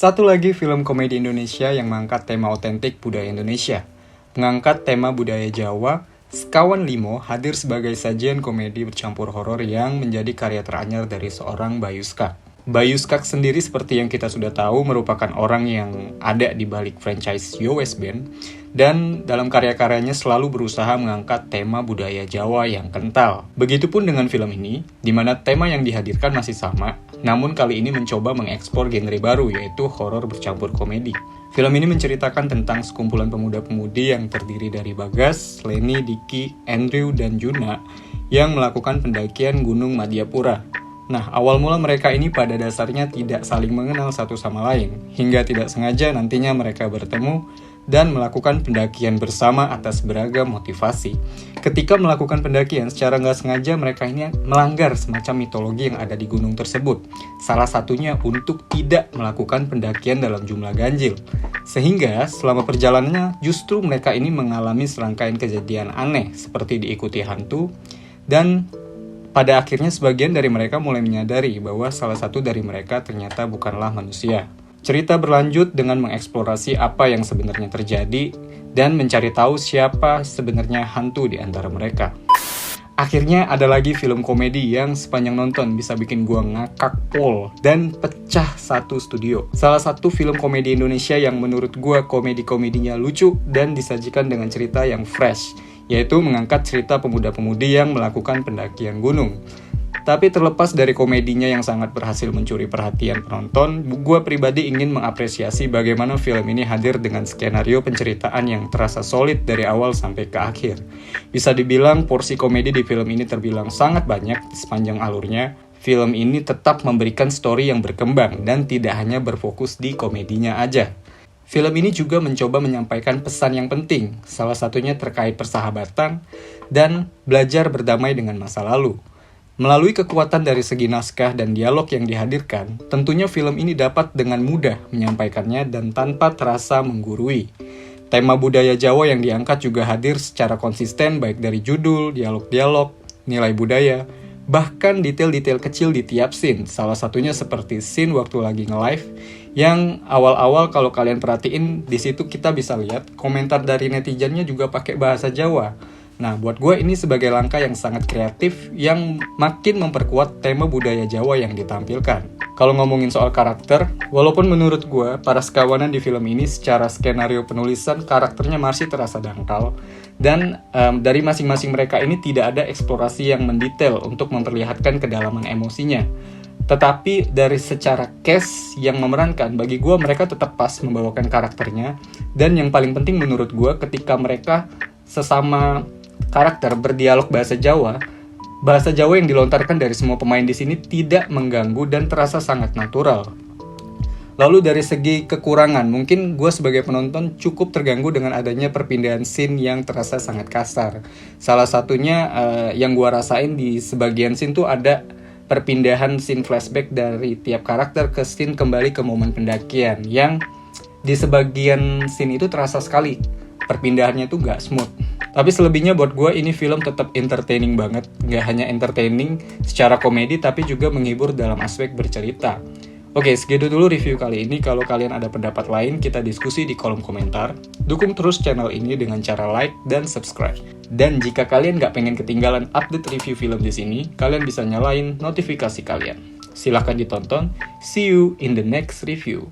Satu lagi film komedi Indonesia yang mengangkat tema otentik budaya Indonesia. Mengangkat tema budaya Jawa, Sekawan Limo hadir sebagai sajian komedi bercampur horor yang menjadi karya teranyar dari seorang Bayu Skak. Bayu Skak sendiri seperti yang kita sudah tahu merupakan orang yang ada di balik franchise Yo West Band, dan dalam karya-karyanya selalu berusaha mengangkat tema budaya Jawa yang kental. Begitupun dengan film ini, di mana tema yang dihadirkan masih sama, namun kali ini mencoba mengekspor genre baru, yaitu horor bercampur komedi. Film ini menceritakan tentang sekumpulan pemuda-pemudi yang terdiri dari Bagas, Leni, Diki, Andrew, dan Juna yang melakukan pendakian Gunung Madyapura. Nah, awal mula mereka ini pada dasarnya tidak saling mengenal satu sama lain, hingga tidak sengaja nantinya mereka bertemu dan melakukan pendakian bersama atas beragam motivasi. Ketika melakukan pendakian, secara nggak sengaja mereka ini melanggar semacam mitologi yang ada di gunung tersebut. Salah satunya untuk tidak melakukan pendakian dalam jumlah ganjil. Sehingga selama perjalanannya justru mereka ini mengalami serangkaian kejadian aneh seperti diikuti hantu, dan pada akhirnya sebagian dari mereka mulai menyadari bahwa salah satu dari mereka ternyata bukanlah manusia. Cerita berlanjut dengan mengeksplorasi apa yang sebenarnya terjadi dan mencari tahu siapa sebenarnya hantu di antara mereka. Akhirnya ada lagi film komedi yang sepanjang nonton bisa bikin gua ngakak pol dan pecah satu studio. Salah satu film komedi Indonesia yang menurut gua komedi-komedinya lucu dan disajikan dengan cerita yang fresh, yaitu mengangkat cerita pemuda-pemudi yang melakukan pendakian gunung. Tapi terlepas dari komedinya yang sangat berhasil mencuri perhatian penonton, gue pribadi ingin mengapresiasi bagaimana film ini hadir dengan skenario penceritaan yang terasa solid dari awal sampai ke akhir. Bisa dibilang porsi komedi di film ini terbilang sangat banyak sepanjang alurnya. Film ini tetap memberikan story yang berkembang dan tidak hanya berfokus di komedinya aja. Film ini juga mencoba menyampaikan pesan yang penting, salah satunya terkait persahabatan dan belajar berdamai dengan masa lalu. Melalui kekuatan dari segi naskah dan dialog yang dihadirkan, tentunya film ini dapat dengan mudah menyampaikannya dan tanpa terasa menggurui. Tema budaya Jawa yang diangkat juga hadir secara konsisten baik dari judul, dialog-dialog, nilai budaya, bahkan detail-detail kecil di tiap scene. Salah satunya seperti scene waktu lagi nge-live, yang awal-awal kalau kalian perhatiin, di situ kita bisa lihat komentar dari netizennya juga pakai bahasa Jawa. Nah, buat gue ini sebagai langkah yang sangat kreatif yang makin memperkuat tema budaya Jawa yang ditampilkan. Kalau ngomongin soal karakter, walaupun menurut gue, para sekawanan di film ini secara skenario penulisan karakternya masih terasa dangkal, dan dari masing-masing mereka ini tidak ada eksplorasi yang mendetail untuk memperlihatkan kedalaman emosinya. Tetapi dari secara cast yang memerankan, bagi gue mereka tetap pas membawakan karakternya, dan yang paling penting menurut gue ketika mereka sesama karakter berdialog bahasa Jawa yang dilontarkan dari semua pemain di sini tidak mengganggu dan terasa sangat natural. Lalu dari segi kekurangan, mungkin gue sebagai penonton cukup terganggu dengan adanya perpindahan scene yang terasa sangat kasar. Salah satunya yang gue rasain di sebagian scene tuh ada perpindahan scene flashback dari tiap karakter ke scene kembali ke momen pendakian, yang di sebagian scene itu terasa sekali perpindahannya tuh gak smooth. Tapi selebihnya buat gue ini film tetap entertaining banget. Gak hanya entertaining secara komedi, tapi juga menghibur dalam aspek bercerita. Oke, segitu dulu review kali ini. Kalau kalian ada pendapat lain, kita diskusi di kolom komentar. Dukung terus channel ini dengan cara like dan subscribe. Dan jika kalian gak pengen ketinggalan update review film di sini, kalian bisa nyalain notifikasi kalian. Silahkan ditonton. See you in the next review.